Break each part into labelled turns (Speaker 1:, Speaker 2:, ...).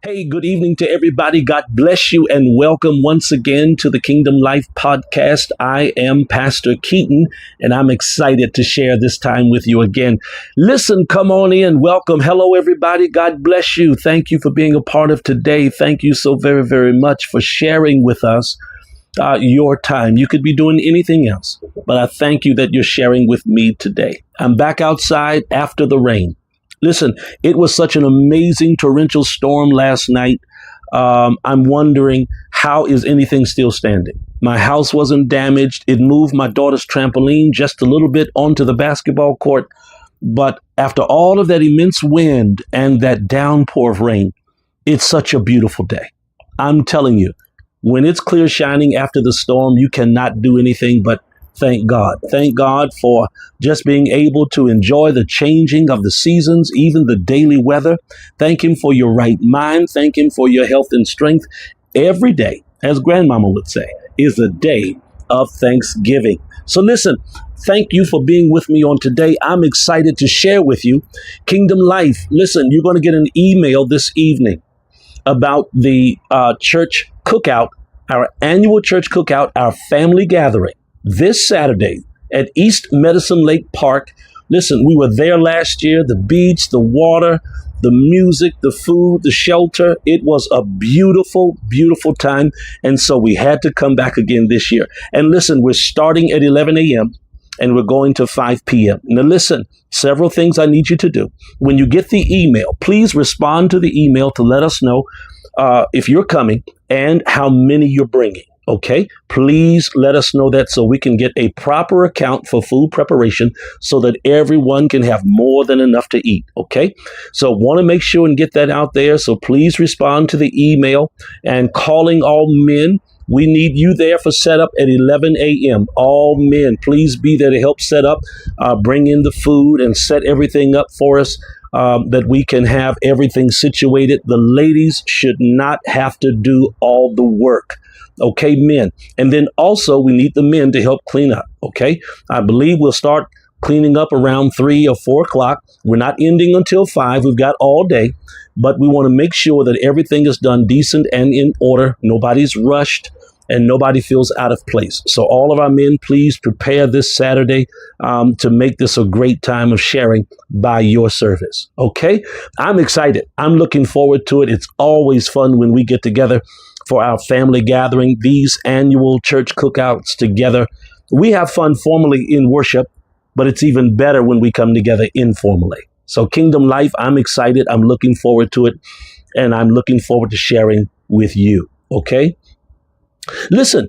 Speaker 1: Hey, good evening to everybody. God bless you and welcome once again to the Kingdom Life Podcast. I am Pastor Keaton and I'm excited to share this time with you again. Listen, come on in. Welcome. Hello, everybody. God bless you. Thank you for being a part of today. Thank you so very, very much for sharing with us your time. You could be doing anything else, but I thank you that you're sharing with me today. I'm back outside after the rain. Listen, it was such an amazing torrential storm last night. I'm wondering, how is anything still standing? My house wasn't damaged. It moved my daughter's trampoline just a little bit onto the basketball court. But after all of that immense wind and that downpour of rain, it's such a beautiful day. I'm telling you, when it's clear shining after the storm, you cannot do anything but thank God. Thank God for just being able to enjoy the changing of the seasons, even the daily weather. Thank Him for your right mind. Thank Him for your health and strength. Every day, as Grandmama would say, is a day of Thanksgiving. So listen, thank you for being with me on today. I'm excited to share with you Kingdom Life. Listen, you're going to get an email this evening about the church cookout, our annual church cookout, our family gathering this Saturday at East Medicine Lake Park. Listen, we were there last year, the beach, the water, the music, the food, the shelter. It was a beautiful, beautiful time. And so we had to come back again this year. And listen, we're starting at 11 a.m. and we're going to 5 p.m. Now listen, several things I need you to do. When you get the email, please respond to the email to let us know if you're coming and how many you're bringing. Okay, please let us know that so we can get a proper account for food preparation so that everyone can have more than enough to eat. Okay, so want to make sure and get that out there. So please respond to the email and calling all men. We need you there for setup at 11 a.m. All men, please be there to help set up, bring in the food and set everything up for us. That we can have everything situated. The ladies should not have to do all the work. Okay, men. And then also we need the men to help clean up. Okay. I believe we'll start cleaning up around 3 or 4 o'clock. We're not ending until 5. We've got all day, but we want to make sure that everything is done decent and in order. Nobody's rushed and nobody feels out of place. So all of our men, please prepare this Saturday to make this a great time of sharing by your service. Okay. I'm excited. I'm looking forward to it. It's always fun when we get together for our family gathering, these annual church cookouts together. We have fun formally in worship, but it's even better when we come together informally. So Kingdom Life, I'm excited. I'm looking forward to it. And I'm looking forward to sharing with you. Okay. Listen,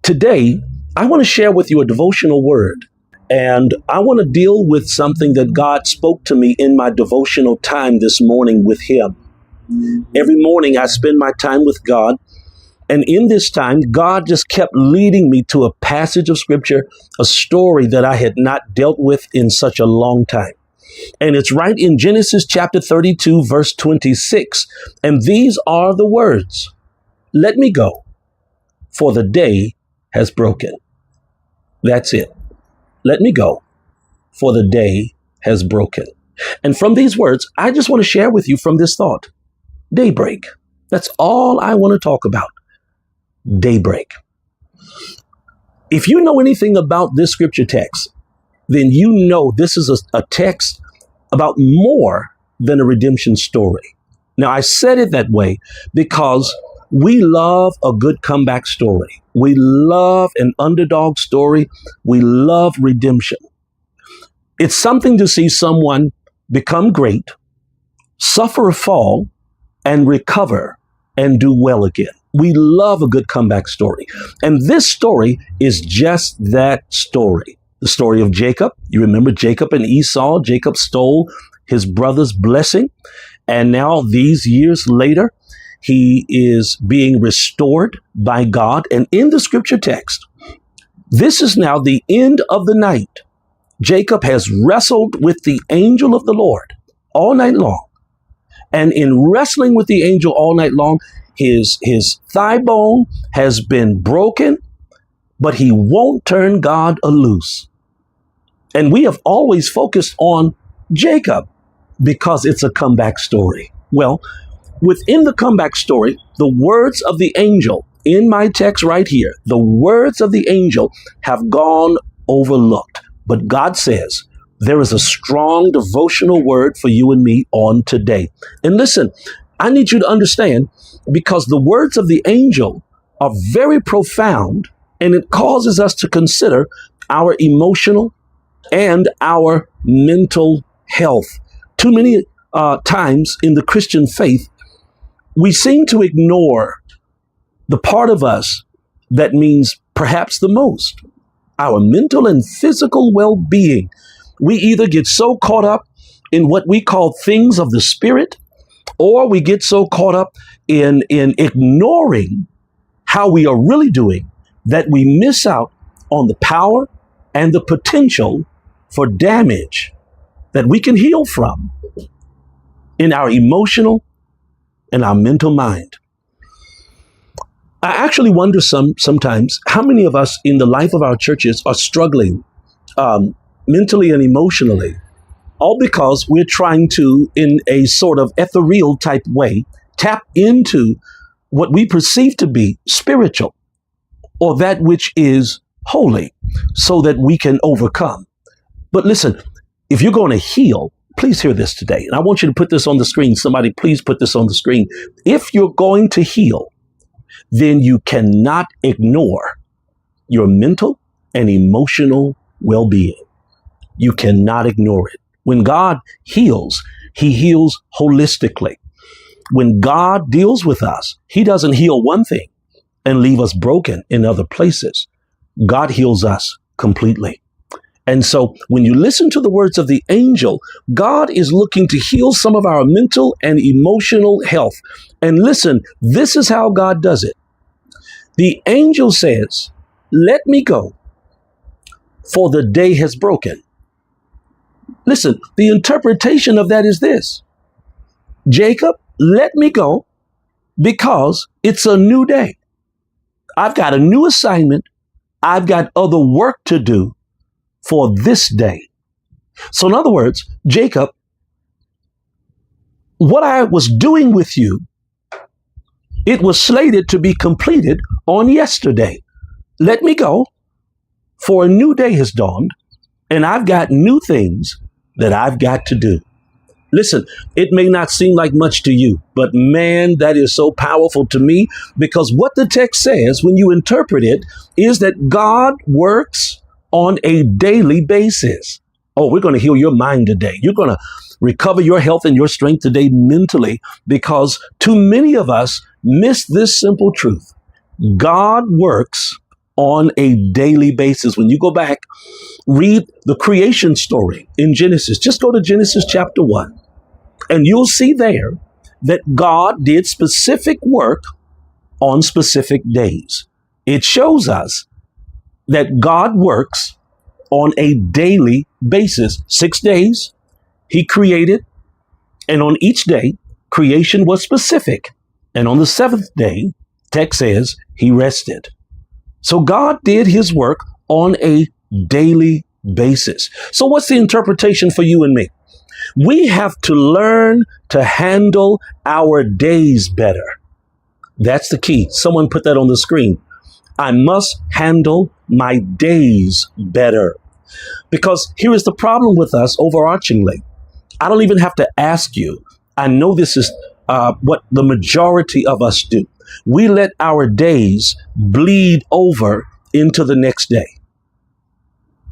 Speaker 1: today I want to share with you a devotional word. And I want to deal with something that God spoke to me in my devotional time this morning with Him. Every morning I spend my time with God. And in this time, God just kept leading me to a passage of scripture, a story that I had not dealt with in such a long time. And it's right in Genesis chapter 32, verse 26. And these are the words: "Let me go, for the day has broken." That's it. Let me go, for the day has broken. And from these words, I just want to share with you from this thought: daybreak. That's all I want to talk about. Daybreak. If you know anything about this scripture text, then you know this is a text about more than a redemption story. Now, I said it that way because we love a good comeback story. We love an underdog story. We love redemption. It's something to see someone become great, suffer a fall, and recover and do well again. We love a good comeback story. And this story is just that story. The story of Jacob. You remember Jacob and Esau. Jacob stole his brother's blessing. And now these years later, he is being restored by God. And in the scripture text, this is now the end of the night. Jacob has wrestled with the angel of the Lord all night long. And in wrestling with the angel all night long, his thigh bone has been broken, but he won't turn God loose. And we have always focused on Jacob because it's a comeback story. Well, Within the comeback story, the words of the angel in my text right here, the words of the angel have gone overlooked. But God says there is a strong devotional word for you and me on today. And listen, I need you to understand, because the words of the angel are very profound, and it causes us to consider our emotional and our mental health. Too many times in the Christian faith, we seem to ignore the part of us that means perhaps the most, our mental and physical well-being. We either get so caught up in what we call things of the spirit, or we get so caught up in ignoring how we are really doing that we miss out on the power and the potential for damage that we can heal from in our emotional and our mental mind. I actually wonder sometimes how many of us in the life of our churches are struggling mentally and emotionally, all because we're trying to, in a sort of ethereal type way, tap into what we perceive to be spiritual or that which is holy so that we can overcome. But listen, if you're going to heal, please hear this today. And I want you to put this on the screen. Somebody, please put this on the screen. If you're going to heal, then you cannot ignore your mental and emotional well-being. You cannot ignore it. When God heals, he heals holistically. When God deals with us, he doesn't heal one thing and leave us broken in other places. God heals us completely. And so when you listen to the words of the angel, God is looking to heal some of our mental and emotional health. And listen, this is how God does it. The angel says, "Let me go, for the day has broken." Listen, the interpretation of that is this: Jacob, let me go because it's a new day. I've got a new assignment. I've got other work to do for this day. So in other words, Jacob, what I was doing with you, it was slated to be completed on yesterday. Let me go, for a new day has dawned, and I've got new things that I've got to do. Listen, it may not seem like much to you, but man, that is so powerful to me, because what the text says when you interpret it is that God works on a daily basis. Oh, we're going to heal your mind today. You're going to recover your health and your strength today mentally, because too many of us miss this simple truth. God works on a daily basis. When you go back, read the creation story in Genesis. Just go to Genesis chapter 1, and you'll see there that God did specific work on specific days. It shows us that God works on a daily basis. 6 days he created, and on each day creation was specific. And on the seventh day, text says he rested. So God did his work on a daily basis. So what's the interpretation for you and me? We have to learn to handle our days better. That's the key. Someone put that on the screen. I must handle my days better. Because here is the problem with us overarchingly. I don't even have to ask you. I know this is what the majority of us do. We let our days bleed over into the next day.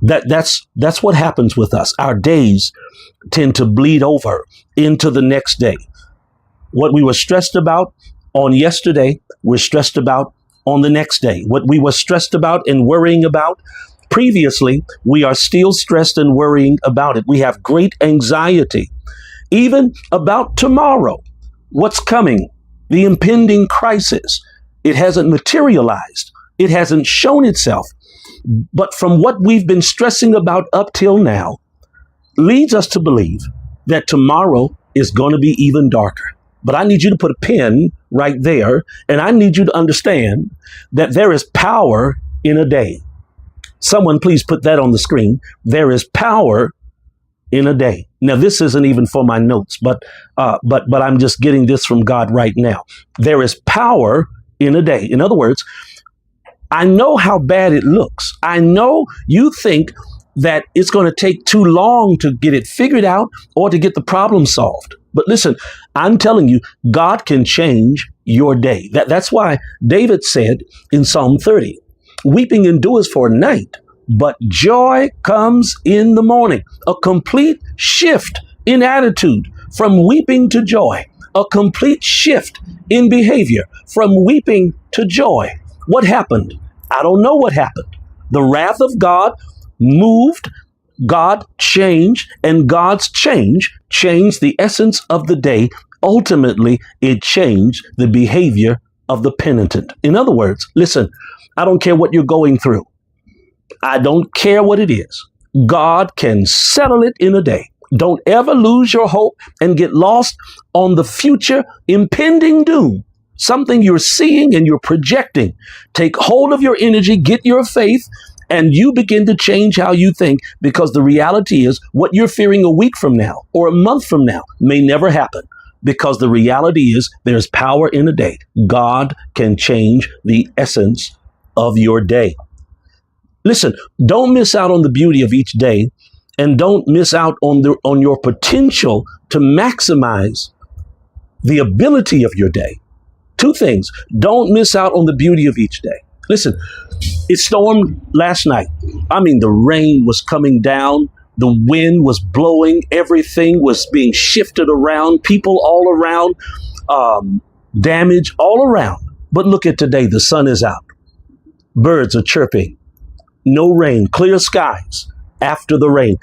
Speaker 1: That's what happens with us. Our days tend to bleed over into the next day. What we were stressed about on yesterday, we're stressed about on the next day. What we were stressed about and worrying about previously, we are still stressed and worrying about it. We have great anxiety, even about tomorrow, what's coming, the impending crisis. It hasn't materialized. It hasn't shown itself. But from what we've been stressing about up till now, leads us to believe that tomorrow is going to be even darker. But I need you to put a pin right there, and I need you to understand that there is power in a day. Someone please put that on the screen. There is power in a day. Now, this isn't even for my notes, but I'm just getting this from God right now. There is power in a day. In other words, I know how bad it looks. I know you think that it's going to take too long to get it figured out or to get the problem solved. But listen, I'm telling you, God can change your day. That's why David said in Psalm 30, weeping endures for a night, but joy comes in the morning. A complete shift in attitude from weeping to joy. A complete shift in behavior from weeping to joy. What happened? I don't know what happened. The wrath of God moved, God changed, and God's change changed the essence of the day. Ultimately, it changed the behavior of the penitent. In other words, listen, I don't care what you're going through. I don't care what it is. God can settle it in a day. Don't ever lose your hope and get lost on the future impending doom. Something you're seeing and you're projecting. Take hold of your energy, get your faith, and you begin to change how you think, because the reality is what you're fearing a week from now or a month from now may never happen, because the reality is there's power in a day. God can change the essence of your day. Listen, don't miss out on the beauty of each day, and don't miss out on your potential to maximize the ability of your day. Two things. Don't miss out on the beauty of each day. Listen, it stormed last night. I mean, the rain was coming down. The wind was blowing. Everything was being shifted around. People all around. Damage all around. But look at today. The sun is out. Birds are chirping. No rain. Clear skies after the rain.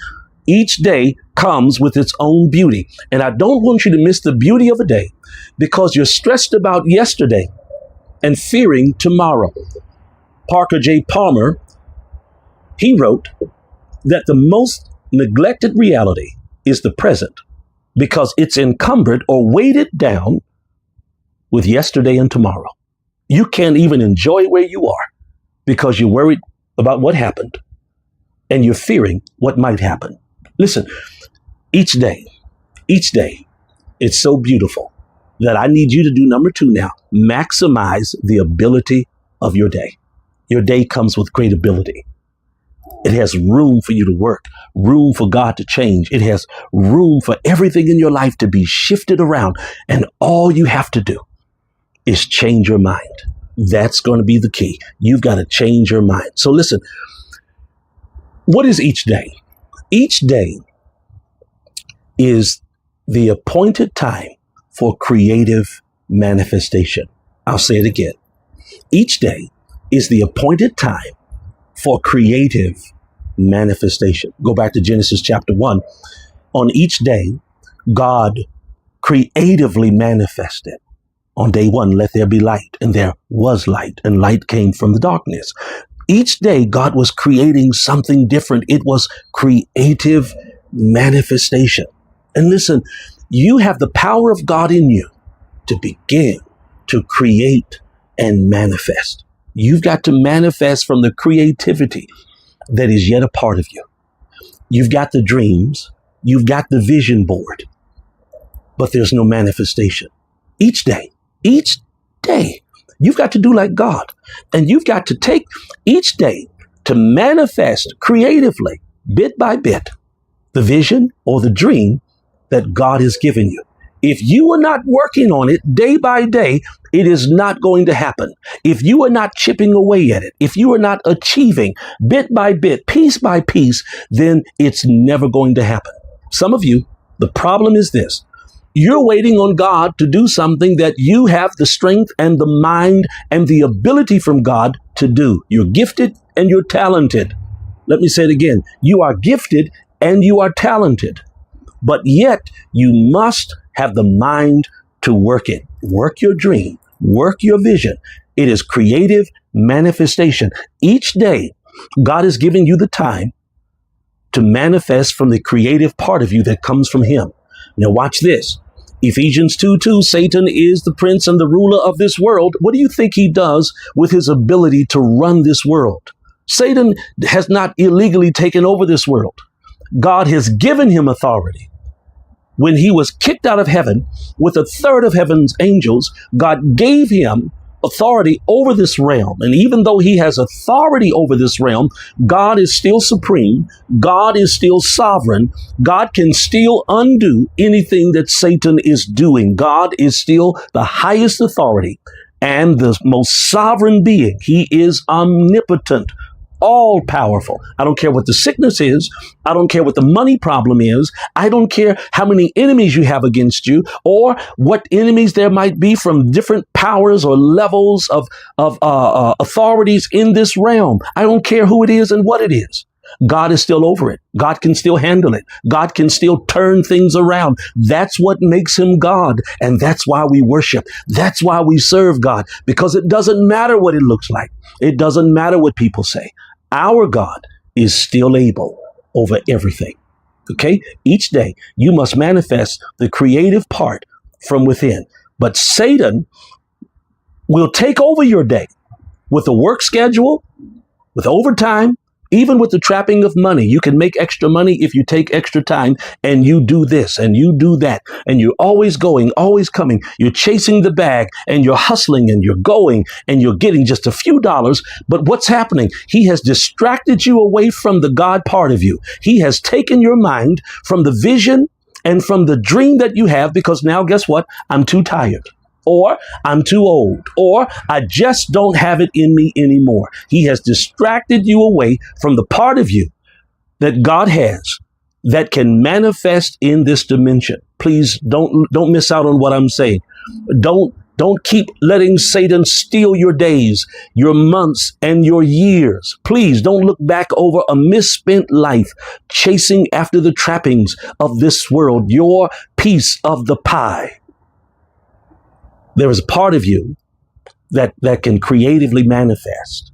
Speaker 1: Each day comes with its own beauty. And I don't want you to miss the beauty of a day because you're stressed about yesterday and fearing tomorrow. Parker J. Palmer, he wrote that the most neglected reality is the present because it's encumbered or weighted down with yesterday and tomorrow. You can't even enjoy where you are because you're worried about what happened and you're fearing what might happen. Listen, each day, it's so beautiful that I need you to do number 2 now. Maximize the ability of your day. Your day comes with great ability. It has room for you to work, room for God to change. It has room for everything in your life to be shifted around. And all you have to do is change your mind. That's going to be the key. You've got to change your mind. So listen, what is each day? Each day is the appointed time for creative manifestation. I'll say it again. Each day is the appointed time for creative manifestation. Go back to Genesis chapter 1. On each day, God creatively manifested. On day 1, let there be light, and there was light, and light came from the darkness. Each day, God was creating something different. It was creative manifestation. And listen, you have the power of God in you to begin to create and manifest. You've got to manifest from the creativity that is yet a part of you. You've got the dreams, you've got the vision board, but there's no manifestation. Each day, you've got to do like God, and you've got to take each day to manifest creatively, bit by bit, the vision or the dream that God has given you. If you are not working on it day by day, it is not going to happen. If you are not chipping away at it, if you are not achieving bit by bit, piece by piece, then it's never going to happen. Some of you, the problem is this. You're waiting on God to do something that you have the strength and the mind and the ability from God to do. You're gifted and you're talented. Let me say it again. You are gifted and you are talented, but yet you must have the mind to work it. Work your dream, work your vision. It is creative manifestation. Each day, God is giving you the time to manifest from the creative part of you that comes from Him. Now watch this. Ephesians 2:2, Satan is the prince and the ruler of this world. What do you think he does with his ability to run this world? Satan has not illegally taken over this world. God has given him authority. When he was kicked out of heaven with a third of heaven's angels, God gave him authority over this realm. And even though he has authority over this realm, God is still supreme. God is still sovereign. God can still undo anything that Satan is doing. God is still the highest authority and the most sovereign being. He is omnipotent, all powerful. I don't care what the sickness is. I don't care what the money problem is. I don't care how many enemies you have against you or what enemies there might be from different powers or levels of authorities in this realm. I don't care who it is and what it is. God is still over it. God can still handle it. God can still turn things around. That's what makes him God. And that's why we worship. That's why we serve God, because it doesn't matter what it looks like. It doesn't matter what people say. Our God is still able over everything. Okay? Each day you must manifest the creative part from within. But Satan will take over your day with a work schedule, with overtime, even with the trapping of money. You can make extra money if you take extra time and you do this and you do that. And you're always going, always coming. You're chasing the bag and you're hustling and you're going and you're getting just a few dollars. But what's happening? He has distracted you away from the God part of you. He has taken your mind from the vision and from the dream that you have, because now guess what? I'm too tired. Or I'm too old, or I just don't have it in me anymore. He has distracted you away from the part of you that God has that can manifest in this dimension. Please don't miss out on what I'm saying. Don't keep letting Satan steal your days, your months, and your years. Please don't look back over a misspent life chasing after the trappings of this world, your piece of the pie. There is a part of you that can creatively manifest.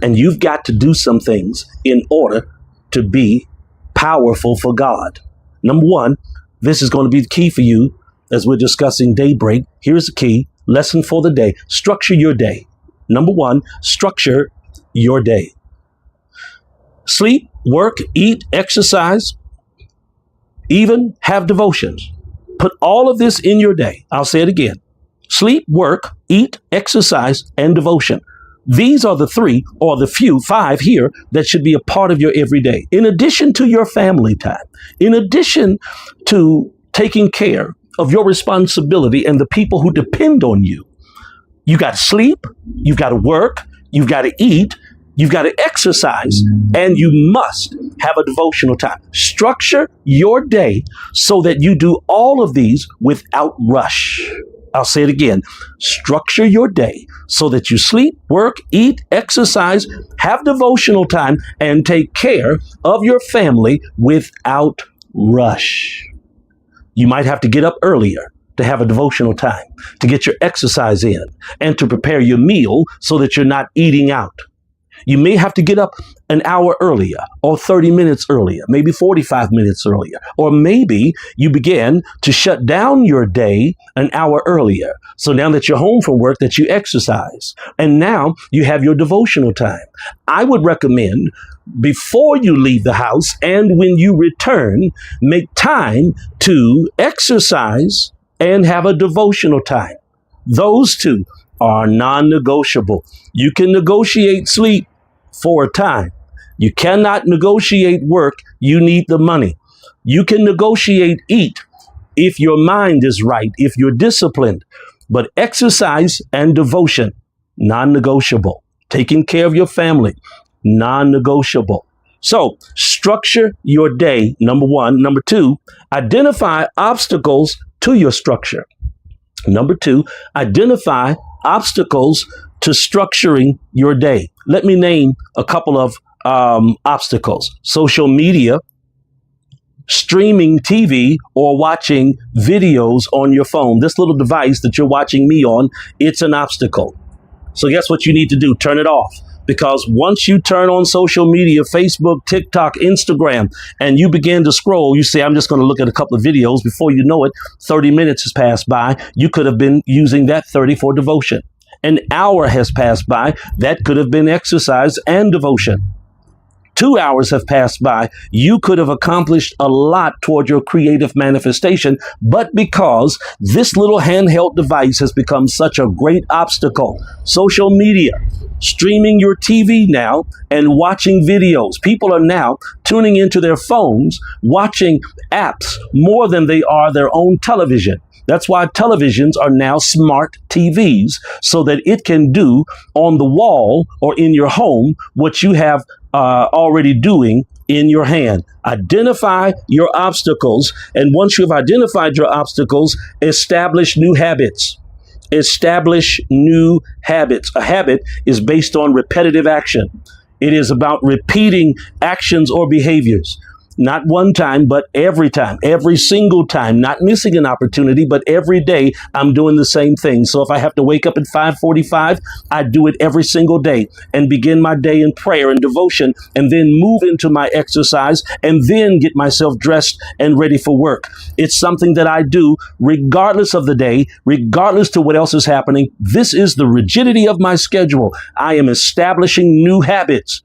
Speaker 1: And you've got to do some things in order to be powerful for God. Number one, this is going to be the key for you as we're discussing daybreak. Here's the key lesson for the day. Structure your day. Number one, structure your day. Sleep, work, eat, exercise, even have devotions. Put all of this in your day. I'll say it again. Sleep, work, eat, exercise, and devotion. These are the three or the five here that should be a part of your everyday. In addition to your family time, in addition to taking care of your responsibility and the people who depend on you, you got to sleep, you've got to work, you've got to eat, you've got to exercise, and you must have a devotional time. Structure your day so that you do all of these without rush. I'll say it again. Structure your day so that you sleep, work, eat, exercise, have devotional time, and take care of your family without rush. You might have to get up earlier to have a devotional time, to get your exercise in, and to prepare your meal so that you're not eating out. You may have to get up an hour earlier or 30 minutes earlier, maybe 45 minutes earlier, or maybe you begin to shut down your day an hour earlier. So now that you're home from work, that you exercise, and now you have your devotional time. I would recommend before you leave the house and when you return, make time to exercise and have a devotional time. Those two are non-negotiable. You can negotiate sleep for a time. You cannot negotiate work. You need the money. You can negotiate eat if your mind is right, if you're disciplined. But exercise and devotion, non-negotiable. Taking care of your family, non-negotiable. So structure your day, number one. Number two, identify obstacles to your structure. Number two, identify obstacles to structuring your day. Let me name a couple of obstacles. Social media, streaming TV, or watching videos on your phone. This little device that you're watching me on, it's an obstacle. So guess what you need to do? Turn it off. Because once you turn on social media, Facebook, TikTok, Instagram, and you begin to scroll, you say, I'm just going to look at a couple of videos. Before you know it, 30 minutes has passed by. You could have been using that 30 for devotion. An hour has passed by. That could have been exercise and devotion. 2 hours have passed by. You could have accomplished a lot toward your creative manifestation, but because this little handheld device has become such a great obstacle, social media, streaming your TV now and watching videos. People are now tuning into their phones, watching apps more than they are their own television. That's why televisions are now smart TVs, so that it can do on the wall or in your home what you have already doing in your hand. Identify your obstacles. And once you've identified your obstacles, establish new habits. Establish new habits. A habit is based on repetitive action. It is about repeating actions or behaviors. Not one time, but every time, every single time, not missing an opportunity, but every day I'm doing the same thing. So if I have to wake up at 5:45, I do it every single day and begin my day in prayer and devotion, and then move into my exercise and then get myself dressed and ready for work. It's something that I do regardless of the day, regardless to what else is happening. This is the rigidity of my schedule. I am establishing new habits.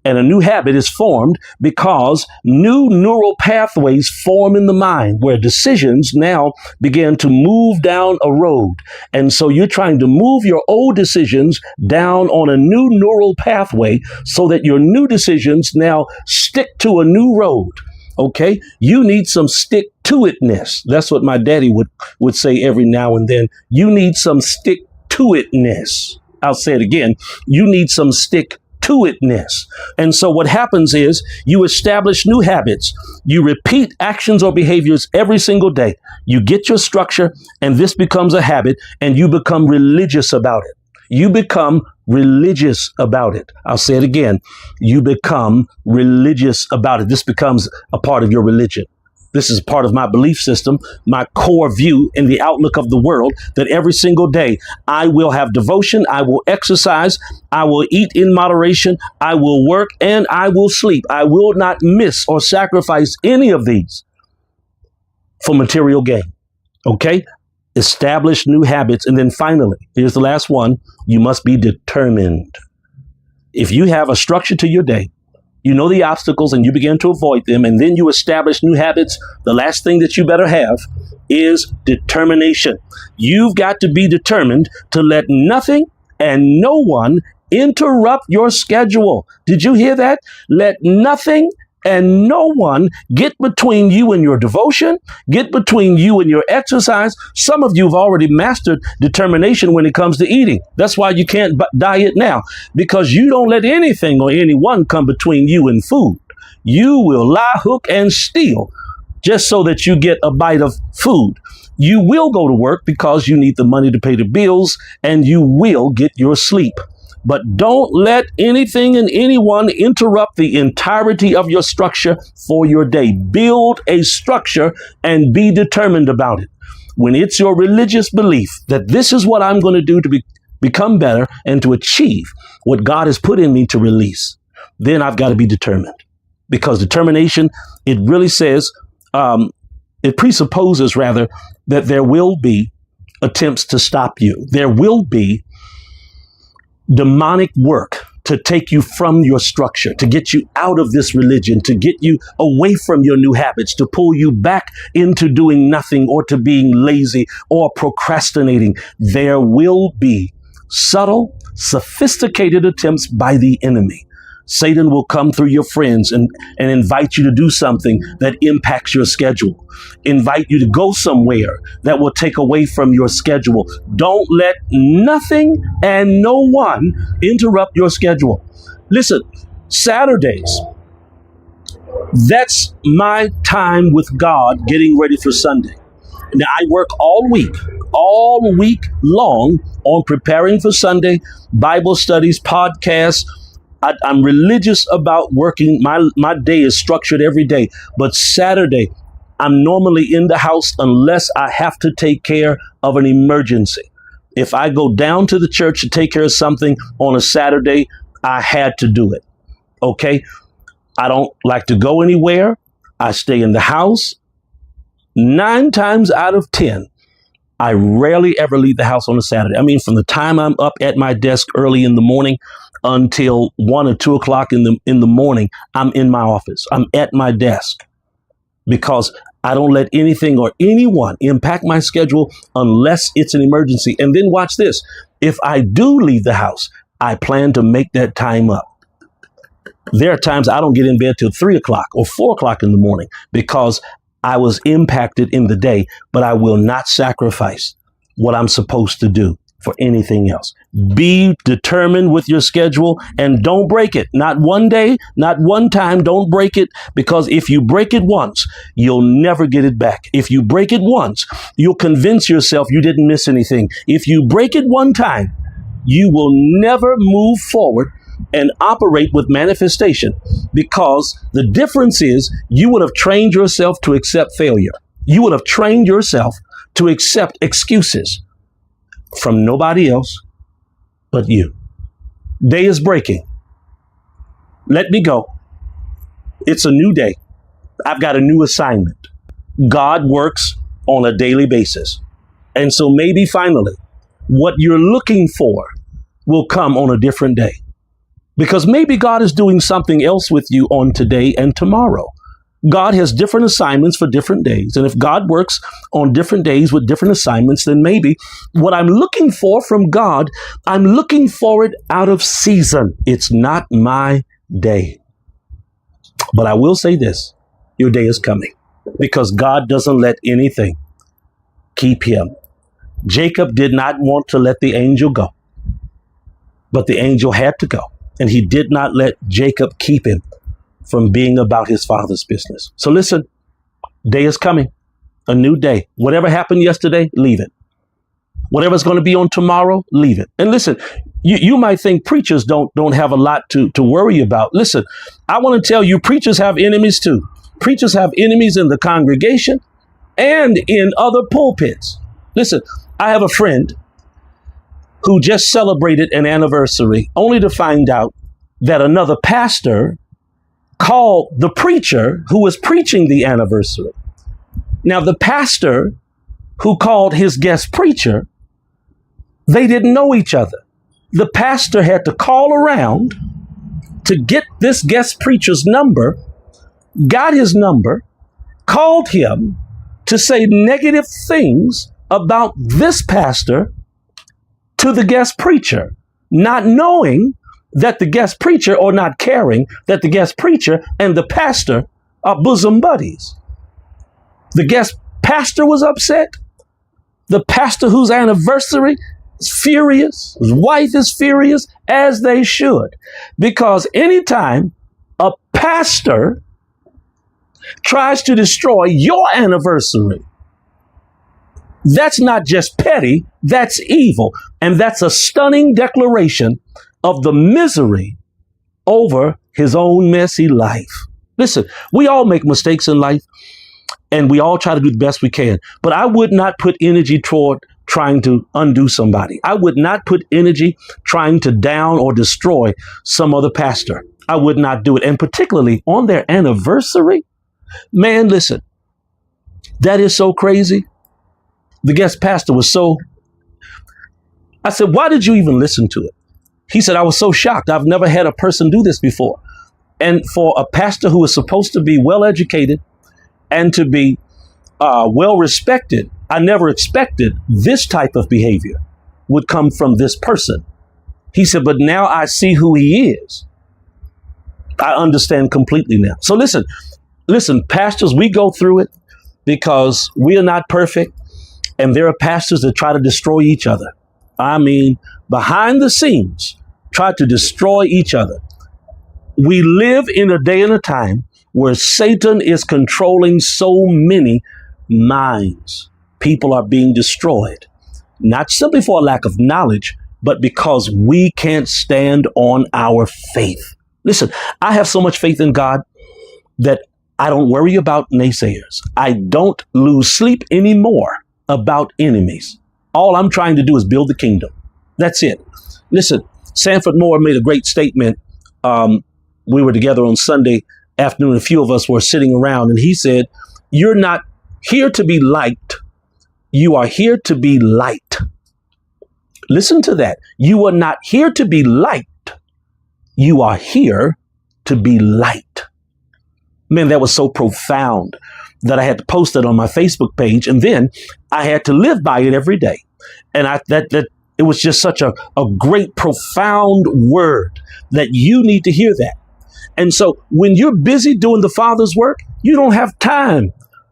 Speaker 1: And a new habit is formed because new neural pathways form in the mind where decisions now begin to move down a road. And so you're trying to move your old decisions down on a new neural pathway so that your new decisions now stick to a new road. Okay, you need some stick to itness. That's what my daddy would say every now and then. You need some stick to itness. I'll say it again. You need some stick to itness. And so what happens is you establish new habits. You repeat actions or behaviors every single day. You get your structure, and this becomes a habit, and you become religious about it. You become religious about it. I'll say it again. You become religious about it. This becomes a part of your religion. This is part of my belief system, my core view in the outlook of the world, that every single day I will have devotion, I will exercise, I will eat in moderation, I will work, and I will sleep. I will not miss or sacrifice any of these for material gain. Okay? Establish new habits. And then finally, here's the last one. You must be determined. If you have a structure to your day, you know the obstacles and you begin to avoid them, and then you establish new habits, the last thing that you better have is determination. You've got to be determined to let nothing and no one interrupt your schedule. Did you hear that? Let nothing and no one get between you and your devotion, get between you and your exercise. Some of you have already mastered determination when it comes to eating. That's why you can't diet now, because you don't let anything or anyone come between you and food. You will lie, hook, and steal just so that you get a bite of food. You will go to work because you need the money to pay the bills, and you will get your sleep. But don't let anything and anyone interrupt the entirety of your structure for your day. Build a structure and be determined about it. When it's your religious belief that this is what I'm going to do to become better and to achieve what God has put in me to release, then I've got to be determined. Because determination, it really says, it presupposes rather that there will be attempts to stop you. There will be demonic work to take you from your structure, to get you out of this religion, to get you away from your new habits, to pull you back into doing nothing or to being lazy or procrastinating. There will be subtle, sophisticated attempts by the enemy. Satan will come through your friends and invite you to do something that impacts your schedule, invite you to go somewhere that will take away from your schedule. Don't let nothing and no one interrupt your schedule. Listen, Saturdays, that's my time with God getting ready for Sunday. Now, I work all week long on preparing for Sunday, Bible studies, podcasts. I'm religious about working. My day is structured every day. But Saturday, I'm normally in the house unless I have to take care of an emergency. If I go down to the church to take care of something on a Saturday, I had to do it. Okay? I don't like to go anywhere. I stay in the house. 9 times out of 10, I rarely ever leave the house on a Saturday. I mean, from the time I'm up at my desk early in the morning until 1 or 2 o'clock in the morning, I'm in my office. I'm at my desk because I don't let anything or anyone impact my schedule unless it's an emergency. And then watch this. If I do leave the house, I plan to make that time up. There are times I don't get in bed till 3 o'clock or 4 o'clock in the morning because I was impacted in the day, but I will not sacrifice what I'm supposed to do for anything else. Be determined with your schedule and don't break it. Not one day, not one time. Don't break it, because if you break it once, you'll never get it back. If you break it once, you'll convince yourself you didn't miss anything. If you break it one time, you will never move forward and operate with manifestation, because the difference is you would have trained yourself to accept failure. You would have trained yourself to accept excuses from nobody else but you. Day is breaking. Let me go. It's a new day. I've got a new assignment. God works on a daily basis. And so maybe finally what you're looking for will come on a different day, because maybe God is doing something else with you on today and tomorrow. God has different assignments for different days. And if God works on different days with different assignments, then maybe what I'm looking for from God, I'm looking for it out of season. It's not my day. But I will say this, your day is coming, because God doesn't let anything keep him. Jacob did not want to let the angel go, but the angel had to go. And he did not let Jacob keep him from being about his father's business. So listen, day is coming, a new day. Whatever happened yesterday, leave it. Whatever's going to be on tomorrow, leave it. And listen, you might think preachers don't have a lot to worry about. Listen, I want to tell you, preachers have enemies too. Preachers have enemies in the congregation and in other pulpits. Listen, I have a friend who just celebrated an anniversary, only to find out that another pastor called the preacher who was preaching the anniversary. Now, the pastor who called his guest preacher, they didn't know each other. The pastor had to call around to get this guest preacher's number, got his number, called him to say negative things about this pastor to the guest preacher, not knowing that the guest preacher, or not caring that the guest preacher and the pastor are bosom buddies. The guest pastor was upset. The pastor whose anniversary is furious. His wife is furious, as they should, because anytime a pastor tries to destroy your anniversary, that's not just petty, that's evil. And that's a stunning declaration of the misery over his own messy life. Listen, we all make mistakes in life, and we all try to do the best we can. But I would not put energy toward trying to undo somebody. I would not put energy trying to down or destroy some other pastor. I would not do it. And particularly on their anniversary, man, listen, that is so crazy. The guest pastor was I said, why did you even listen to it? He said, I was so shocked. I've never had a person do this before. And for a pastor who is supposed to be well educated and to be well respected, I never expected this type of behavior would come from this person. He said, but now I see who he is. I understand completely now. So listen, pastors, we go through it because we are not perfect. And there are pastors that try to destroy each other. I mean, behind the scenes, try to destroy each other. We live in a day and a time where Satan is controlling so many minds. People are being destroyed, not simply for a lack of knowledge, but because we can't stand on our faith. Listen, I have so much faith in God that I don't worry about naysayers. I don't lose sleep anymore about enemies. All I'm trying to do is build the kingdom. That's it. Listen, Sanford Moore made a great statement. We were together on Sunday afternoon. A few of us were sitting around, and he said, you're not here to be liked. You are here to be light. Listen to that. You are not here to be liked. You are here to be light. Man, that was so profound that I had to post it on my Facebook page, and then I had to live by it every day. And it was just such a great, profound word that you need to hear that. And so when you're busy doing the Father's work, you don't have time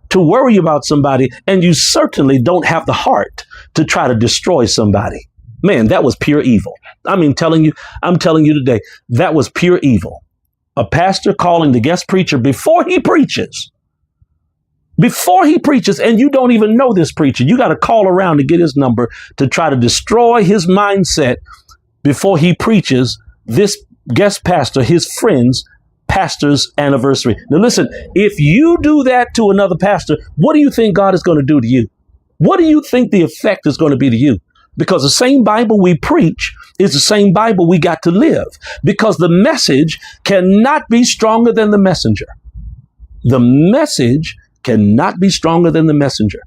Speaker 1: to worry about somebody, and you certainly don't have the heart to try to destroy somebody. Man, that was pure evil. I'm telling you today, that was pure evil. A pastor calling the guest preacher before he preaches, and you don't even know this preacher. You got to call around to get his number to try to destroy his mindset before he preaches this guest pastor, his friend's pastor's anniversary. Now listen, if you do that to another pastor, what do you think God is going to do to you? What do you think the effect is going to be to you? Because the same Bible we preach is the same Bible we got to live, because the message cannot be stronger than the messenger. The message cannot be stronger than the messenger.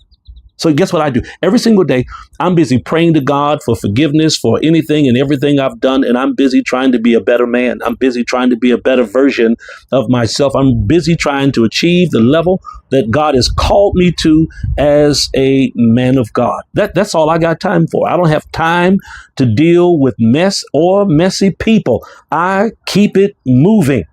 Speaker 1: So guess what I do? Every single day, I'm busy praying to God for forgiveness for anything and everything I've done. And I'm busy trying to be a better man. I'm busy trying to be a better version of myself. I'm busy trying to achieve the level that God has called me to as a man of God. That's all I got time for. I don't have time to deal with mess or messy people. I keep it moving.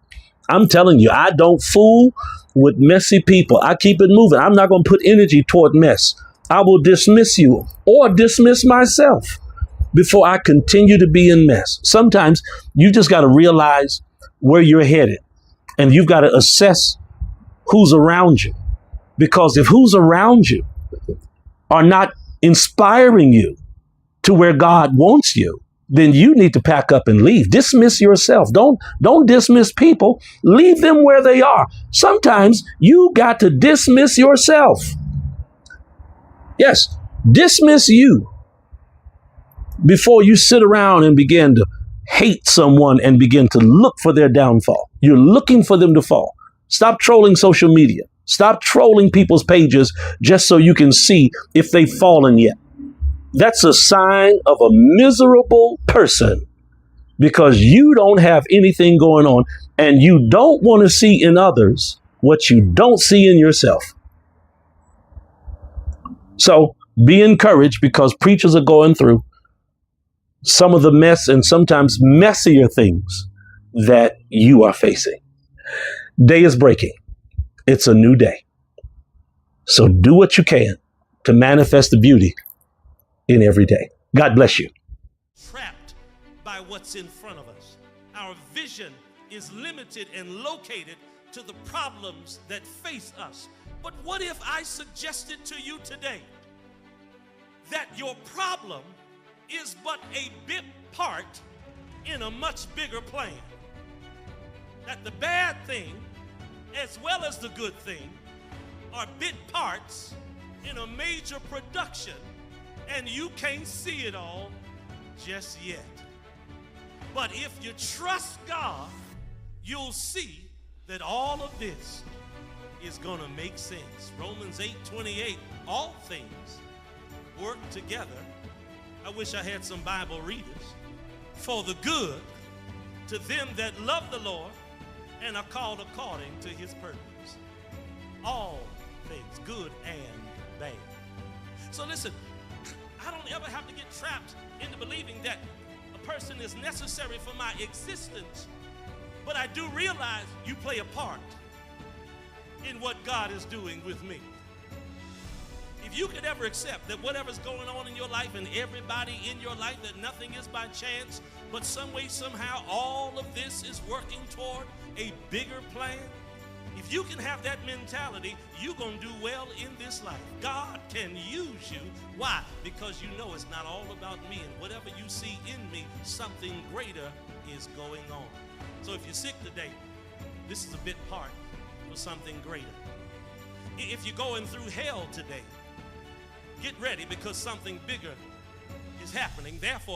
Speaker 1: I'm telling you, I don't fool with messy people. I keep it moving. I'm not going to put energy toward mess. I will dismiss you or dismiss myself before I continue to be in mess. Sometimes you just got to realize where you're headed, and you've got to assess who's around you. Because if who's around you are not inspiring you to where God wants you, then you need to pack up and leave. Dismiss yourself. Don't dismiss people. Leave them where they are. Sometimes you got to dismiss yourself. Yes, dismiss you before you sit around and begin to hate someone and begin to look for their downfall. You're looking for them to fall. Stop trolling social media. Stop trolling people's pages just so you can see if they've fallen yet. That's a sign of a miserable person, because you don't have anything going on and you don't want to see in others what you don't see in yourself. So be encouraged, because preachers are going through some of the mess and sometimes messier things that you are facing. Day is breaking. It's a new day. So do what you can to manifest the beauty in every day. God bless you.
Speaker 2: Trapped by what's in front of us. Our vision is limited and located to the problems that face us. But what if I suggested to you today that your problem is but a bit part in a much bigger plan? That the bad thing as well as the good thing are bit parts in a major production, and you can't see it all just yet. But if you trust God, you'll see that all of this is going to make sense. Romans 8:28, all things work together. I wish I had some Bible readers. For the good to them that love the Lord and are called according to his purpose. All things, good and bad. So listen, I don't ever have to get trapped into believing that a person is necessary for my existence. But I do realize you play a part in what God is doing with me. If you could ever accept that whatever's going on in your life and everybody in your life, that nothing is by chance, but some way, somehow, all of this is working toward a bigger plan. If you can have that mentality, you're going to do well in this life. God can use you. Why? Because you know it's not all about me, and whatever you see in me, something greater is going on. So if you're sick today, this is a bit part of something greater. If you're going through hell today, get ready, because something bigger is happening. Therefore,